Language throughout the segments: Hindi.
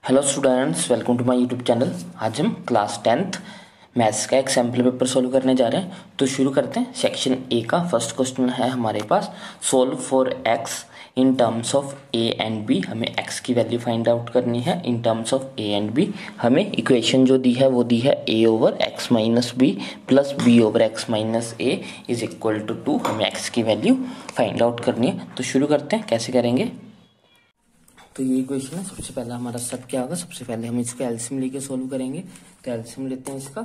Hello students, welcome to my YouTube channel. आज हम क्लास 10th मैथ्स का एक सैम्पल पेपर सोल्व करने जा रहे हैं। तो शुरू करते हैं। सेक्शन ए का फर्स्ट क्वेश्चन है हमारे पास, solve for x in terms of a and b. हमें एक्स की वैल्यू फाइंड आउट करनी है in terms of a and b. हमें इक्वेशन जो दी है वो दी है a over x minus b plus b over x minus a is equal to 2। हमें एक्स की वैल्यू फाइंड आउट करनी है। तो शुरू करते हैं, कैसे करेंगे। तो ये इक्वेशन है। सबसे पहला हमारा स्टेप क्या होगा, सबसे पहले हम इसको एलसीएम लेके सोल्व करेंगे। तो एलसीएम लेते हैं इसका।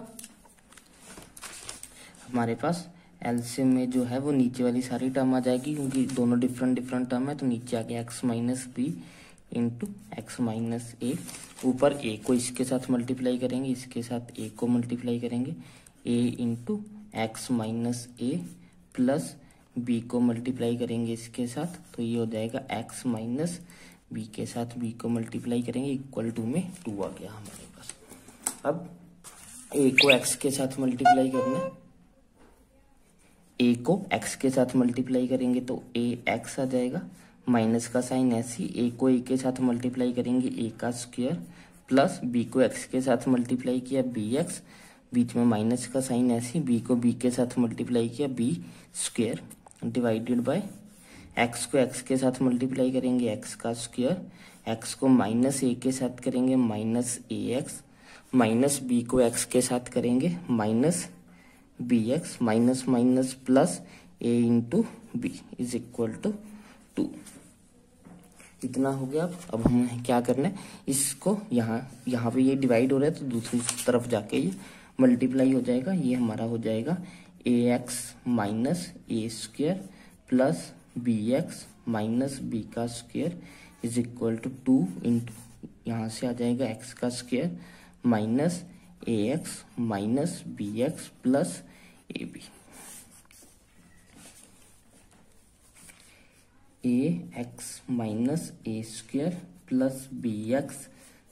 हमारे पास एलसीएम में जो है वो नीचे वाली सारी टर्म आ जाएगी, क्योंकि दोनों डिफरेंट डिफरेंट टर्म है। तो नीचे आ गया x minus b into x minus a. ऊपर ए को इसके साथ मल्टीप्लाई करेंगे, इसके साथ ए को मल्टीप्लाई करेंगे। ए into x minus a plus B को मल्टीप्लाई करेंगे इसके साथ, तो ये हो जाएगा एक्स माइनस बी के साथ बी को मल्टीप्लाई करेंगे, इक्वल टू में 2 आ गया हमारे पास। अब ए को एक्स के साथ मल्टीप्लाई करना है। ए को एक्स के साथ मल्टीप्लाई करेंगे तो ए एक्स आ जाएगा, माइनस का साइन ऐसी। ए को ए के साथ मल्टीप्लाई करेंगे ए का स्क्वायर, प्लस बी को एक्स के साथ मल्टीप्लाई किया बी एक्स, बीच में माइनस का साइन ऐसी। बी को बी के साथ मल्टीप्लाई किया b square, divided by x को एक्स के साथ मल्टीप्लाई करेंगे एक्स का स्क्वायर, एक्स को माइनस ए के साथ करेंगे minus a x, minus b को एक्स के साथ करेंगे minus b x, minus minus plus a into b is equal to 2। इतना हो गया। अब हमें क्या करना है, इसको यहाँ पे ये डिवाइड हो रहा है तो दूसरी तरफ जाके ये मल्टीप्लाई हो जाएगा। ये हमारा हो जाएगा a x minus a square plus b x minus b का square is equal to 2 into यहाँ से आ जाएगा एक्स का square minus a x minus b x plus a b. A x minus a square plus b x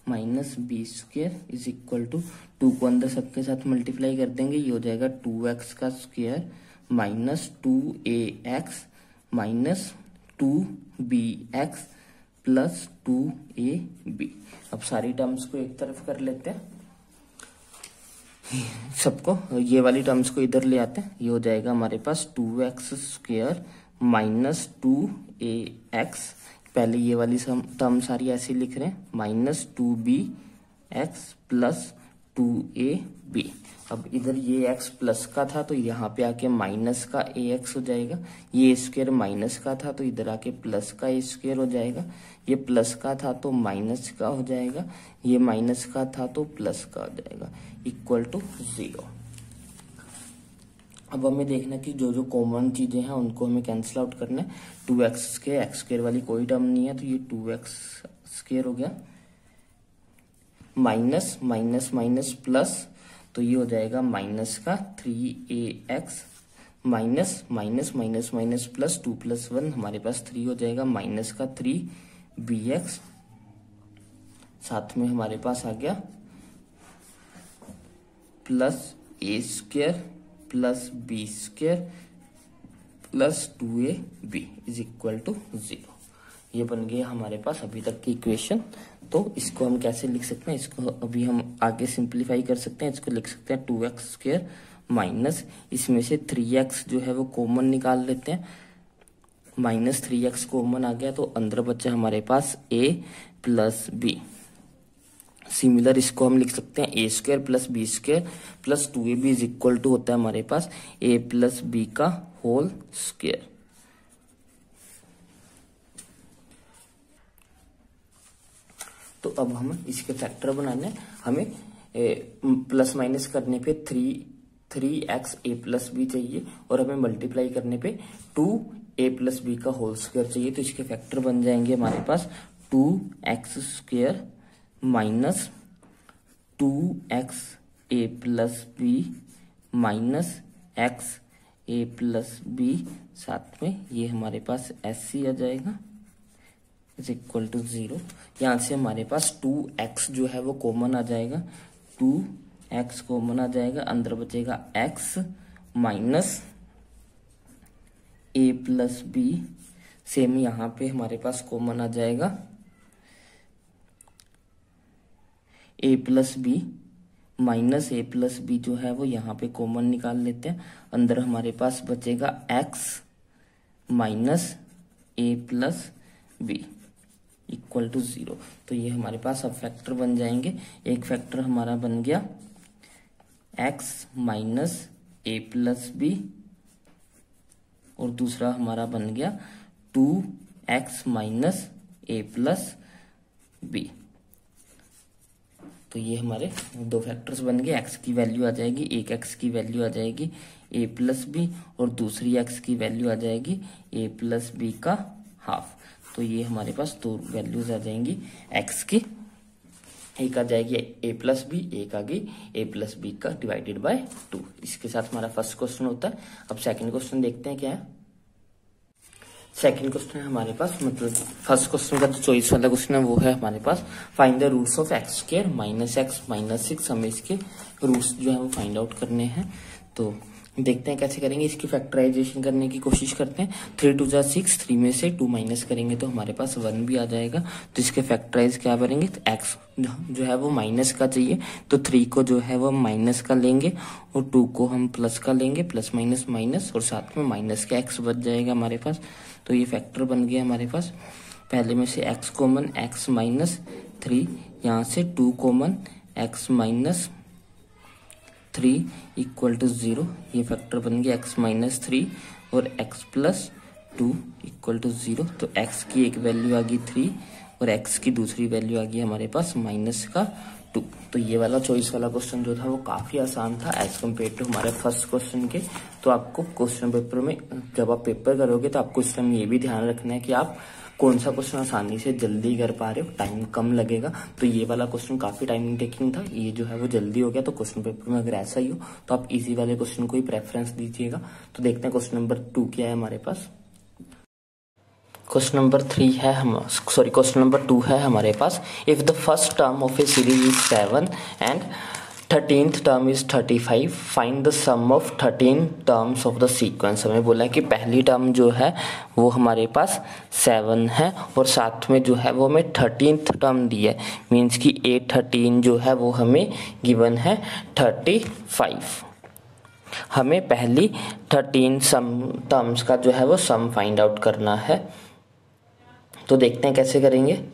minus b square is equal to 2 को अंदर सबके साथ मल्टीप्लाई कर देंगे, ये हो जाएगा 2x का square minus 2a x minus 2bx plus 2ab। अब सारी टर्म्स को एक तरफ कर लेते हैं, सबको ये वाली टर्म्स को इधर ले आते हैं। ये हो जाएगा हमारे पास 2x स्क्वायर माइनस 2ax, पहले ये वाली टर्म सारी ऐसी लिख रहे हैं, माइनस 2bx प्लस 2ab। अब इधर ये x प्लस का था तो यहाँ पे आके माइनस का ax हो जाएगा। ये स्क्वायर माइनस का था तो इधर आके प्लस का a स्क्वायर हो जाएगा। ये प्लस का था तो माइनस का हो जाएगा, ये माइनस का था तो प्लस का हो जाएगा, इक्वल टू 0। अब हमें देखना कि जो जो कॉमन चीजें हैं उनको हमें कैंसिल आउट करना है। 2x स्क्वायर, एक्स स्क्वायर वाली कोई टर्म नहीं है तो ये 2x स्क्वायर हो गया, माइनस माइनस माइनस प्लस, तो ये हो जाएगा माइनस का 3ax minus minus minus minus plus 2 + 1 हमारे पास 3 हो जाएगा, माइनस का 3bx, साथ में हमारे पास आ गया plus a square plus b square plus 2ab is equal to 0। ये बन गया हमारे पास अभी तक की इक्वेशन। तो इसको हम कैसे लिख सकते हैं, इसको अभी हम आगे सिंप्लीफाई कर सकते हैं। इसको लिख सकते हैं 2x स्क्वायर माइनस, इसमें से 3x जो है वो कॉमन निकाल लेते हैं, माइनस 3x कॉमन आ गया तो अंदर बचा हमारे पास a प्लस बी। सिमिलर इसको हम लिख सकते हैं a square plus b square plus 2ab is equal to होता है हमारे पास a प्लस बी का होल स्क्वायर। तो अब हम इसके फैक्टर बनाने, हमें प्लस माइनस करने पे 3x a प्लस बी चाहिए और हमें मल्टीप्लाई करने पे 2a प्लस बी का होल स्क्वायर चाहिए। तो इसके फैक्टर बन जाएंगे हमारे पास 2x square minus 2x a plus B minus x a plus b, साथ में ये हमारे पास SC आ जाएगा इज इक्वल टू 0। यहाँ से हमारे पास 2x जो है वो कॉमन आ जाएगा, 2x कॉमन आ जाएगा, अंदर बचेगा x minus a plus b, same यहाँ पे हमारे पास कॉमन आ जाएगा a plus B minus a plus b जो है वो यहाँ पे कॉमन निकाल लेते हैं। अंदर हमारे पास बचेगा x minus a plus b equal to 0। तो ये हमारे पास अब फैक्टर बन जाएंगे। एक फैक्टर हमारा बन गया x minus a plus B और दूसरा हमारा बन गया 2x minus a plus B. तो ये हमारे दो फैक्टर्स बन गए। x की वैल्यू आ जाएगी, एक x की वैल्यू आ जाएगी a प्लस बी और दूसरी x की वैल्यू आ जाएगी a प्लस बी का हाफ। तो ये हमारे पास दो वैल्यूज आ जाएंगी x की, एक आ जाएगी a प्लस बी, एक आ गई a प्लस बी का डिवाइडेड बाय 2। इसके साथ हमारा फर्स्ट क्वेश्चन होता है। अब सेकंड क्वेश्चन देखते हैं क्या है। सेकंड क्वेश्चन है हमारे पास, मतलब फर्स्ट क्वेश्चन का जो चॉइस वाला क्वेश्चन है वो है हमारे पास find the roots of x square minus x minus 6। हमें इसके रूट्स जो है वो फाइंड आउट करने हैं। तो देखते हैं कैसे करेंगे। इसकी फैक्टराइजेशन करने की कोशिश करते हैं। 3 2 जा 6, 3 में से 2 माइनस करेंगे तो हमारे पास 1 भी आ जाएगा। तो इसके फैक्टराइज क्या करेंगे, तो एक्स जो है वो माइनस का चाहिए तो 3 को जो है वो माइनस का लेंगे और 2 को हम प्लस का लेंगे, प्लस माइनस माइनस और साथ में माइनस का एक्स बच जाएगा हमारे पास। तो ये फैक्टर बन गया हमारे पास। पहले में से एक्स कॉमन एक्स माइनस 3, यहाँ से 2 common x minus 3 equal to 0। ये फैक्टर बन गया x माइनस 3 और x प्लस 2 इक्वल टू 0। तो x की एक वैल्यू आ गई 3 और x की दूसरी वैल्यू आ गई हमारे पास माइनस का 2। तो ये वाला चॉइस वाला क्वेश्चन जो था वो काफी आसान था एज कम्पेयर टू हमारे फर्स्ट क्वेश्चन के। तो आपको क्वेश्चन पेपर में जब आप पेपर करोगे तो आपको इस टाइम ये भी ध्यान रखना है कि आप कौन सा क्वेश्चन आसानी से जल्दी कर पा रहे हो, टाइम कम लगेगा। तो ये वाला क्वेश्चन काफी टाइम टेकिंग था, ये जो है वो जल्दी हो गया। तो क्वेश्चन पेपर में अगर ऐसा ही हो तो आप इजी वाले क्वेश्चन को ही प्रेफरेंस दीजिएगा। तो देखते हैं क्वेश्चन नंबर 2 क्या है हमारे पास। क्वेश्चन नंबर 3 है क्वेश्चन नंबर 2 है हमारे पास। If the first term of a series is 7 and 13th term is 35, find the sum of 13 terms of the sequence. हमें बोला है कि पहली टर्म जो है वो हमारे पास 7 है और साथ में जो है वो हमें 13th टर्म दी है, मीन्स कि 813 जो है वो हमें गिवन है 35। हमें पहली 13 सम टर्म्स का जो है वो सम फाइंड आउट करना है। तो देखते हैं कैसे करेंगे।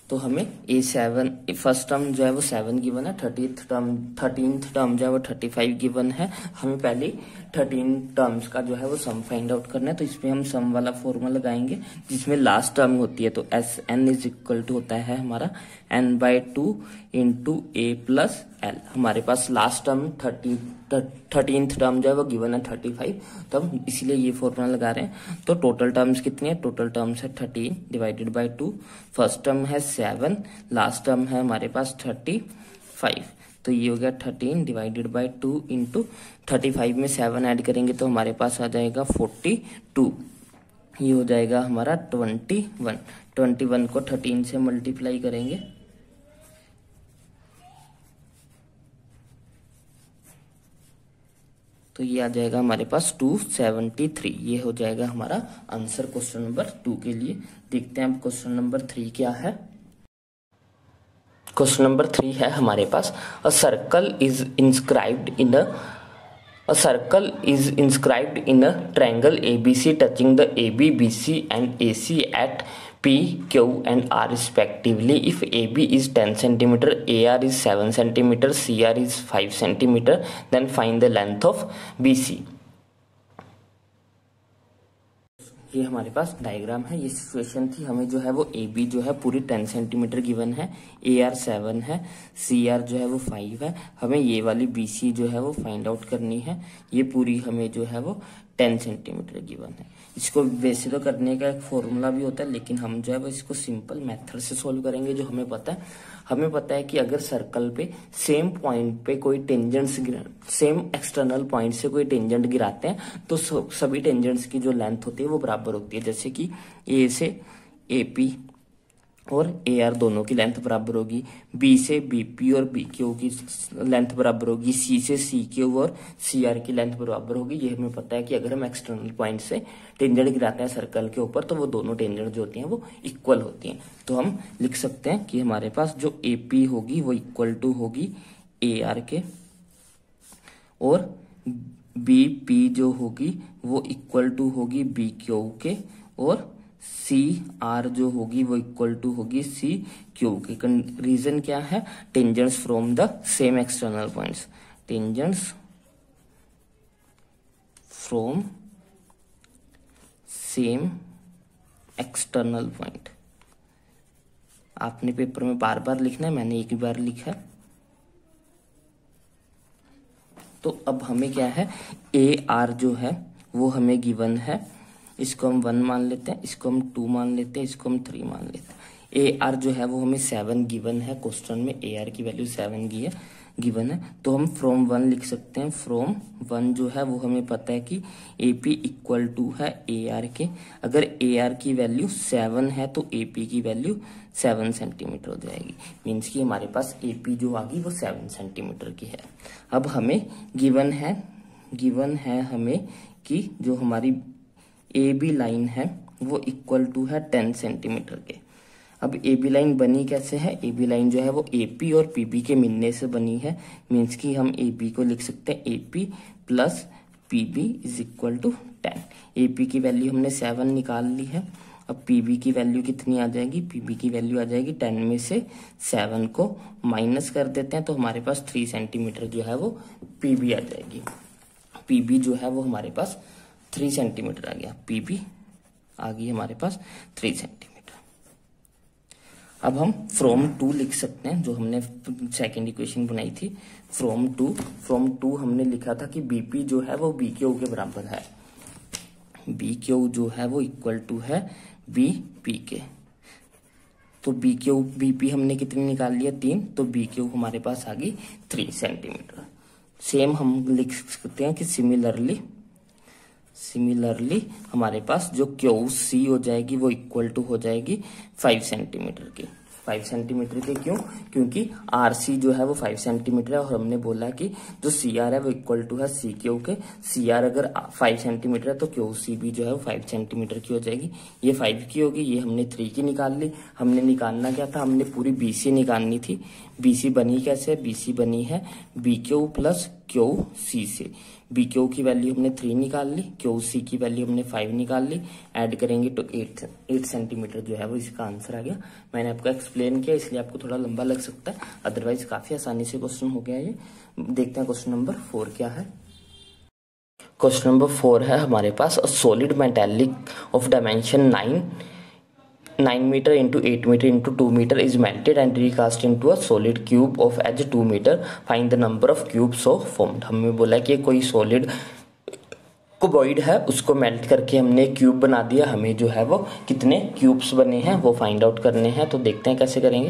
तो हमें A7 फर्स्ट टर्म जो है वो 7 गिवन है, 13th टर्म जो है वो 35 गिवन है। हमें पहले 13 टर्म्स का जो है वो सम फाइंड आउट करना है। तो इसमें हम सम वाला फॉर्मूला लगाएंगे जिसमें लास्ट टर्म होती है। तो Sn इज इक्वल टू होता है हमारा n/2 into a plus l। हमारे पास लास्ट टर्म 13th टर्म जो है वो गिवन है 35, तो हम इसीलिए ये फॉर्मूला लगा रहे हैं। तो टोटल टर्म्स कितनी है, टोटल टर्म्स है 13 डिवाइडेड बाय 2। फर्स्ट टर्म है 7, लास्ट टर्म है हमारे पास 35। तो ये हो गया 13 डिवाइडेड बाय 2 इंटू 35 में 7 ऐड करेंगे तो हमारे पास आ जाएगा 42। ये हो जाएगा हमारा 21 को 13 से मल्टीप्लाई करेंगे तो ये आ जाएगा हमारे पास 273। ये हो जाएगा हमारा आंसर क्वेश्चन नंबर 2 के लिए। देखते हैं अब क्वेश्चन नंबर 3 क्या है। क्वेश्चन नंबर 3 है हमारे पास, a circle is inscribed in a triangle ABC touching the AB, BC and AC at P, Q and R respectively. If AB is 10 cm, AR is 7 cm, CR is 5 cm, then find the length of BC. ये हमारे पास डायग्राम है, ये सिचुएशन थी। हमें जो है वो AB जो है पूरी 10 सेंटीमीटर गिवन है, AR 7 है, CR जो है वो 5 है। हमें ये वाली BC जो है वो फाइंड आउट करनी है। ये पूरी हमें जो है वो 10 सेंटीमीटर गिवन है। इसको वैसे तो करने का एक फॉर्मूला भी होता है, लेकिन हम जो है वो इसको सिंपल मेथड से सॉल्व करेंगे। जो हमें पता है कि अगर सर्कल पे सेम पॉइंट पे कोई टेंजेंट्स सेम एक्सटर्नल पॉइंट से कोई टेंजेंट गिराते हैं तो सभी टेंजेंट्स की जो लेंथ होती है वो बराबर होती है। जैसे कि A से AP और ए आर दोनों की लेंथ बराबर होगी, बी से बी पी और बी क्यू की लेंथ बराबर होगी, सी से सी क्यू और सी आर की लेंथ बराबर होगी। ये हमें पता है कि अगर हम एक्सटर्नल पॉइंट से टेंजेंट गिराते हैं सर्कल के ऊपर तो वो दोनों टेंजेंट जो होती हैं वो इक्वल होती हैं। तो हम लिख सकते हैं कि हमारे पास जो ए पी होगी वो इक्वल टू होगी ए आर के, और बी पी जो होगी वो इक्वल टू होगी बी क्यू के, और सी आर जो होगी वो इक्वल टू होगी सी क्यू की। रीजन क्या है? Tangents from the same external points, tangents from same external point. आपने पेपर में बार बार लिखना है, मैंने एक ही बार लिखा है। तो अब हमें क्या है, ए आर जो है वो हमें गिवन है, इसको हम 1 मान लेते हैं, इसको हम 2 मान लेते हैं, इसको हम 3 मान लेते हैं। ए आर जो है वो हमें 7 गिवन है, क्वेश्चन में ए आर की वैल्यू 7 गिवन है। तो हम फ्रॉम 1 लिख सकते हैं, फ्रॉम 1 जो है वो हमें पता है कि ए पी इक्वल टू है ए आर के। अगर ए आर की वैल्यू 7 है तो ए पी की वैल्यू 7 सेंटीमीटर हो जाएगी, मीन्स कि हमारे पास ए पी जो आ गई वो 7 सेंटीमीटर की है। अब हमें गिवन है हमें कि जो हमारी ए बी लाइन है वो इक्वल टू है 10 सेंटीमीटर के। अब ए बी लाइन बनी कैसे है? ए बी लाइन जो है वो ए पी और पी बी के मिलने से बनी है, मीन्स कि हम ए बी को लिख सकते हैं a p plus p b is equal to 10। A p की वैल्यू हमने 7 निकाल ली है, अब पी बी की वैल्यू कितनी आ जाएगी? पी बी की वैल्यू आ जाएगी 10 में से 7 को माइनस कर देते हैं तो हमारे पास 3 सेंटीमीटर जो है वो पी बी आ जाएगी। पी बी जो है वो हमारे पास 3 सेंटीमीटर आ गया, पी बी आ गई हमारे पास 3 सेंटीमीटर। अब हम फ्रॉम 2 लिख सकते हैं, जो हमने सेकेंड इक्वेशन बनाई थी, फ्रॉम 2 हमने लिखा था कि बीपी जो है वो बी क्यू के बराबर है, बी क्यू जो है वो इक्वल टू है बी पी के। तो बी क्यू बी पी हमने कितनी निकाल लिया? 3, तो बी क्यू हमारे पास आ गई 3 सेंटीमीटर। सेम हम लिख सकते हैं कि सिमिलरली हमारे पास जो क्यू सी हो जाएगी वो इक्वल टू हो जाएगी 5 सेंटीमीटर की। 5 सेंटीमीटर के क्यों? क्योंकि आर सी जो है वो 5 सेंटीमीटर है, और हमने बोला कि जो सी आर है वो इक्वल टू है सी क्यू के। सी आर अगर 5 सेंटीमीटर है तो क्यू सी भी जो है वो 5 सेंटीमीटर की हो जाएगी। ये 5 की होगी, ये हमने 3 की निकाल ली। हमने निकालना क्या था? हमने पूरी बी सी निकालनी थी। बी सी बनी कैसे? बी सी बनी है B Q plus Q C से। बी क्यू की वैल्यू हमने 3 निकाल ली, क्यू सी की वैल्यू हमने 5 निकाल ली, ऐड करेंगे तो 8 सेंटीमीटर जो है वो इसका आंसर आ गया। मैंने आपको एक्सप्लेन किया इसलिए आपको थोड़ा लंबा लग सकता है, अदरवाइज काफी आसानी से क्वेश्चन हो गया ये। देखते हैं क्वेश्चन नंबर 4 क्या है। क्वेश्चन नंबर 4 है हमारे पास, solid metallic of dimension 9 meter into 8 meter into 2 meter is melted and recast into a solid cube of edge 2 meter. Find the number of cubes so formed. हमें बोला कि कोई सॉलिड कुबॉइड है, उसको मेल्ट करके हमने क्यूब बना दिया, हमें जो है वो कितने क्यूब्स बने हैं वो फाइंड आउट करने हैं। तो देखते हैं कैसे करेंगे।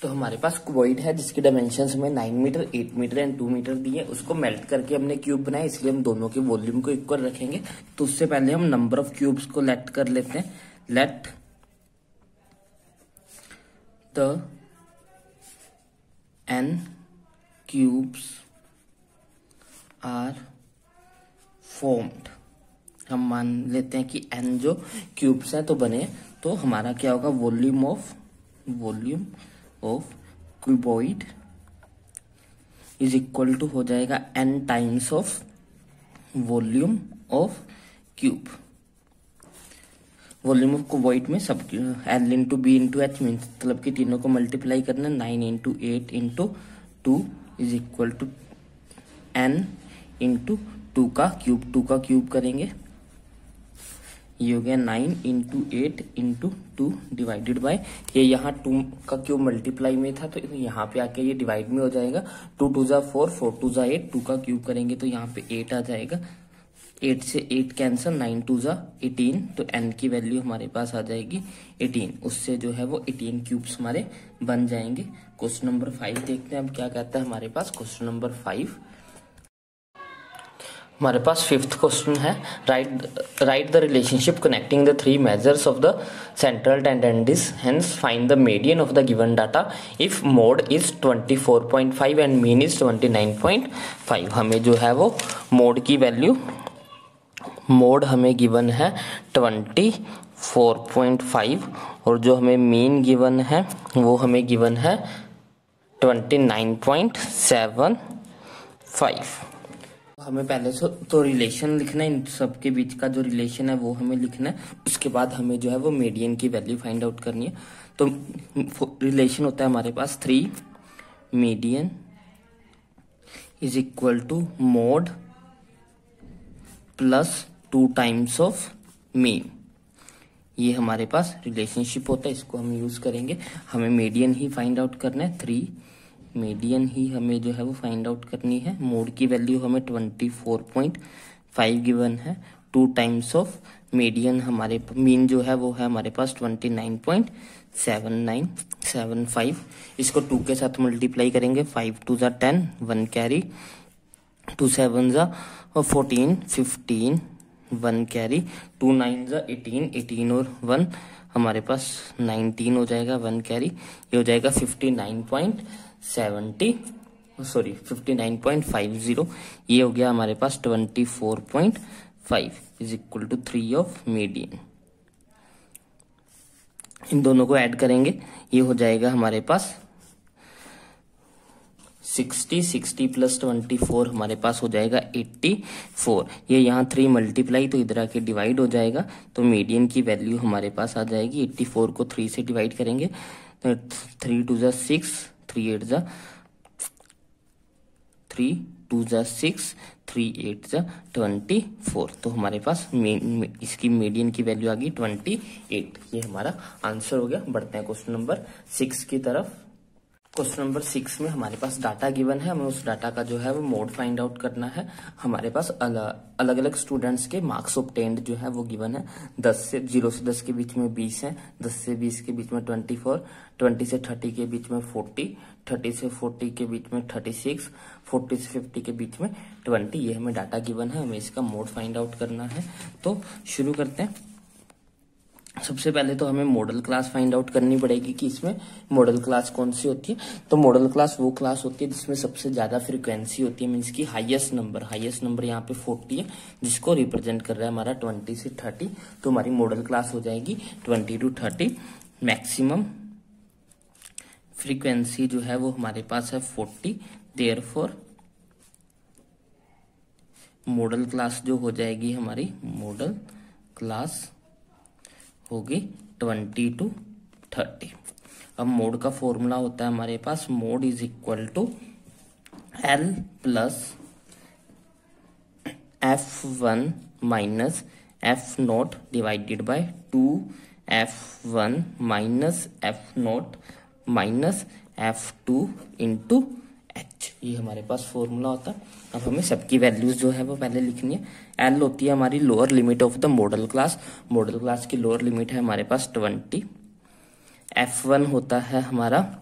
तो हमारे पास कुबॉइड है जिसके डायमेंशंस में 9 मीटर 8 मीटर एंड 2 मीटर दिए, उसको मेल्ट करके हमने क्यूब बनाया, इसलिए हम दोनों के वॉल्यूम को इक्वल रखेंगे। तो उससे पहले हम नंबर ऑफ क्यूब्स को लेट कर लेते हैं। Let the n cubes are formed। हम मान लेते हैं कि n जो क्यूब्स हैं तो बने, तो हमारा क्या होगा? Volume of cuboid is equal to हो जाएगा n times of volume of cube. Volume of cuboid में सब l into b into h means मतलब कि तीनों को मल्टीप्लाई करना। 9 into 8 into 2 is equal to n into 2 का क्यूब करेंगे, ये हो गया 9 इंटू 8 इंटू 2 डिवाइडेड बाय, ये यहाँ 2 का क्यूब मल्टीप्लाई में था तो यहाँ पे आके ये डिवाइड में हो जाएगा। 2 2 जा 4, 4 2 जा 8, 2 का क्यूब करेंगे तो यहाँ पे 8 आ जाएगा। 8 से 8 कैंसिल, 9 2 जा 18, तो n की वैल्यू हमारे पास आ जाएगी 18। उससे जो है वो 18 क्यूब्स हमारे बन जाएंगे। क्वेश्चन नंबर 5 देखते हैं अब क्या कहता है हमारे पास। क्वेश्चन नंबर 5, हमारे पास फिफ्थ क्वेश्चन है, right the relationship connecting the three measures of the central tendencies, hence find the median of the given data if mode is 24.5 and mean is 29.5। हमें जो है वो मोड की वैल्यू, मोड हमें गिवन है 24.5 और जो हमें मीन गिवन है वो हमें गिवन है 29.75। हमें पहले तो रिलेशन लिखना है, इन सब के बीच का जो रिलेशन है वो हमें लिखना है। उसके बाद हमें जो है वो मीडियन की वैल्यू फाइंड आउट करनी है। तो रिलेशन होता है हमारे पास 3 median is equal to mode plus 2 times of mean. ये हमारे पास रिलेशनशिप होता है, इसको हम यूज करेंगे। हमें मीडियन ही फाइंड आउट करना है, 3 मीडियन ही हमें जो है वो फाइंड आउट करनी है। मोड की वैल्यू हमें 24.5 गिवन है, 2 टाइम्स ऑफ मीडियन, हमारे मीन जो है वो है हमारे पास 29.7975। इसको 2 के साथ मल्टीप्लाई करेंगे, 5 2 ज़ा 10, 1 कैरी, 2 7 ज़ा 14, 15, 1 कैरी, 2 9 ज़ा 18, 18 और 1 हमारे पास 19 हो जाएगा, 1 कैरी। ये हो जाएगा 59.50। ये हो गया हमारे पास 24.5 is equal to 3 of median. इन दोनों को ऐड करेंगे, ये हो जाएगा हमारे पास 60 प्लस 24 हमारे पास हो जाएगा 84। ये यहाँ 3 मल्टीप्लाई तो इधर आके डिवाइड हो जाएगा, तो मीडियन की वैल्यू हमारे पास आ जाएगी 84 को 3 से डिवाइड करेंगे तो 3 2 ज़ा 6, 3 8 ज़ा 3 2 ज़ा 6, 3 8 ज़ा 24। तो हमारे पास इसकी मीडियन की वैल्यू आ गई 28। ये हमारा आंसर हो गया। बढ़ते हैं क्वेश्चन नंबर 6 की तरफ। क्वेश्चन नंबर 6 में हमारे पास डाटा गिवन है, हमें उस डाटा का जो है वो मोड फाइंड आउट करना है। हमारे पास अलग अलग स्टूडेंट्स के मार्क्स ऑब्टेन्ड जो है वो गिवन है। 0 से 10 के बीच में 20 है, 10 से 20 के बीच में 24, 20 से 30 के बीच में 40, 30 से 40 के बीच में 36, 40 से 50 के बीच में 20। ये हमें डाटा गिवन है, हमें इसका मोड फाइंड आउट करना है। तो शुरू करते हैं। सबसे पहले तो हमें मॉडल क्लास फाइंड आउट करनी पड़ेगी कि इसमें मॉडल क्लास कौन सी होती है। तो मॉडल क्लास वो क्लास होती है जिसमें सबसे ज्यादा फ्रीक्वेंसी होती है, मीन्स की हाईएस्ट नंबर यहाँ पे 40 है, जिसको रिप्रेजेंट कर रहा है हमारा 20 से 30। तो हमारी मॉडल क्लास हो जाएगी 20 to 30। मैक्सिमम फ्रीक्वेंसी जो है वो हमारे पास है 40, देयरफॉर मॉडल क्लास जो हो जाएगी हमारी, मॉडल क्लास होगी 20 to 30। अब मोड का फॉर्मूला होता है हमारे पास, mode is equal to L plus F1 minus F0 divided by 2F1 minus F0 minus F2 into H। ये हमारे पास फॉर्मूला होता है। अब हमें सबकी वैल्यूज जो है वो पहले लिखनी है। L होती है हमारी lower limit of the model class, model class की लोअर लिमिट है हमारे पास 20। F1 होता है हमारा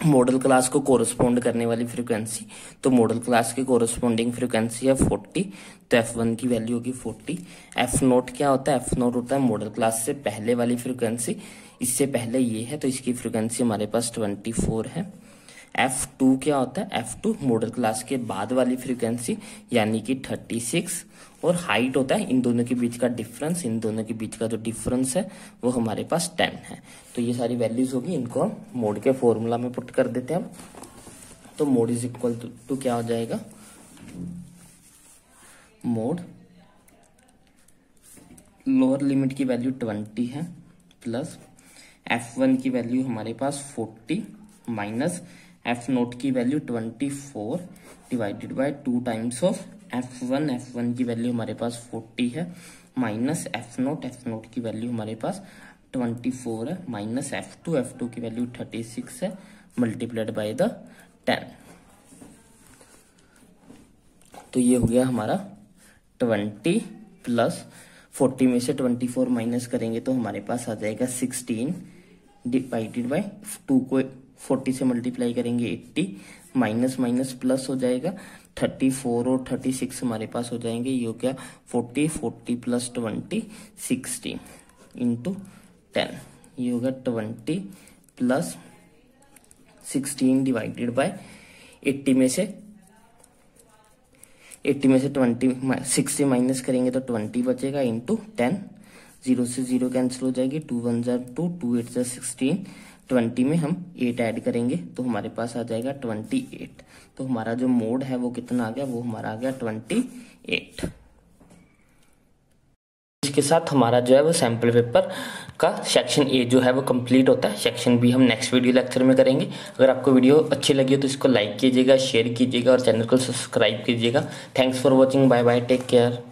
मॉडल क्लास को कोरस्पोंड करने वाली फ्रीक्वेंसी, तो मॉडल क्लास की कोरस्पोंडिंग फ्रीक्वेंसी है 40, तो F1 की वैल्यू होगी 40। F0 क्या होता है? F0 होता है मॉडल क्लास से पहले वाली फ्रीक्वेंसी, इससे पहले ये है तो इसकी फ्रीक्वेंसी हमारे पास 24 है। F2 क्या होता है? F2 मॉडल क्लास के बाद वाली फ्रीक्वेंसी यानी कि 36, और हाइट होता है इन दोनों के बीच का डिफरेंस, इन दोनों के बीच का जो डिफरेंस है वो हमारे पास 10 है। तो ये सारी वैल्यूज होगी, इनको हम मोड के फॉर्मूला में पुट कर देते हैं। तो मोड इज इक्वल टू क्या हो जाएगा? मोड लोअर लिमिट की वैल्यू 20 है प्लस F1 की वैल्यू हमारे पास 40 माइनस F0 की value 24 divided by 2 times of F1। F1 की वैल्यू हमारे पास 40 है माइनस F0 की वैल्यू हमारे पास 24 है माइनस F2 की वैल्यू 36 है मल्टीप्लाइड बाय द 10। तो ये हो गया हमारा 20 प्लस 40 में से 24 माइनस करेंगे तो हमारे पास आ जाएगा 16 डिवाइडेड बाय 2 को 40 से मल्टीप्लाई करेंगे 80 माइनस माइनस प्लस हो जाएगा, 34 और 36 हमारे पास हो जाएंगे। ये हो गया 40, 40 प्लस 20 60 इंटू 10। ये होगा 20 प्लस 16 डिवाइडेड बाय 80 में से 20 60 माइनस करेंगे तो 20 बचेगा इंटू 10। 0 से 0 कैंसिल हो जाएगी, 2 1 जा 2, 2 8 जा 16, 20 में हम 8 ऐड करेंगे तो हमारे पास आ जाएगा 28। तो हमारा जो मोड है वो कितना आ गया, वो हमारा आ गया 28। इसके साथ हमारा जो है वो सैम्पल पेपर का सेक्शन ए जो है वो कंप्लीट होता है। सेक्शन बी हम नेक्स्ट वीडियो लेक्चर में करेंगे। अगर आपको वीडियो अच्छी लगी हो तो इसको लाइक कीजिएगा, शेयर कीजिएगा और चैनल को सब्सक्राइब कीजिएगा। Thanks for watching, bye bye, take care.